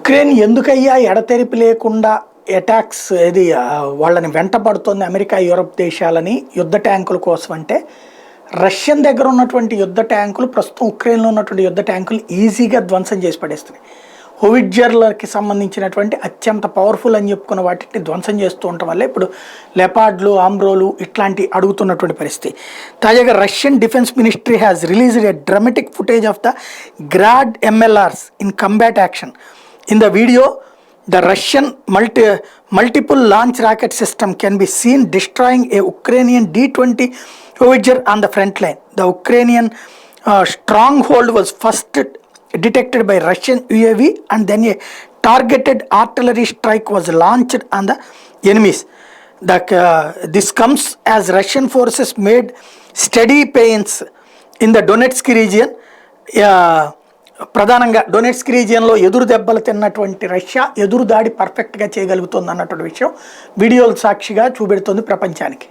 Ukraine ఎందుకయ్యా ఎడతెరిపి లేకుండా అటాక్స్ ఇది వాళ్ళని వెంటబడుతోంది అమెరికా యూరప్ దేశాలని యుద్ధ ట్యాంకుల కోసం అంటే రష్యన్ దగ్గర ఉన్నటువంటి యుద్ధ ట్యాంకులు ప్రస్తుతం ఉక్రెయిన్లో ఉన్నటువంటి యుద్ధ ట్యాంకులు ఈజీగా ధ్వంసం చేసి పడేస్తున్నాయి. హోవిట్జర్లకి సంబంధించినటువంటి అత్యంత పవర్ఫుల్ అని చెప్పుకున్న వాటిని ధ్వంసం చేస్తూ ఉండటం వల్ల ఇప్పుడు లెపార్డ్లు ఆమ్రోలు ఇట్లాంటి అడుగుతున్నటువంటి పరిస్థితి. తాజాగా Russian defence ministry has released a dramatic footage of the Grad MLRS in combat action. In the video, the Russian multiple launch rocket system can be seen destroying a Ukrainian D-20 Howitzer on the front line. The Ukrainian stronghold was first detected by Russian UAV and then a targeted artillery strike was launched on the enemies. This comes as Russian forces made steady gains in the Donetsk region. ప్రధానంగా Donetsk రీజియన్లో ఎదురు దెబ్బలు తిన్నటువంటి Russia ఎదురు దాడి పర్ఫెక్ట్గా చేయగలుగుతుంది అన్నటువంటి విషయం వీడియోల సాక్షిగా చూపెడుతోంది ప్రపంచానికి.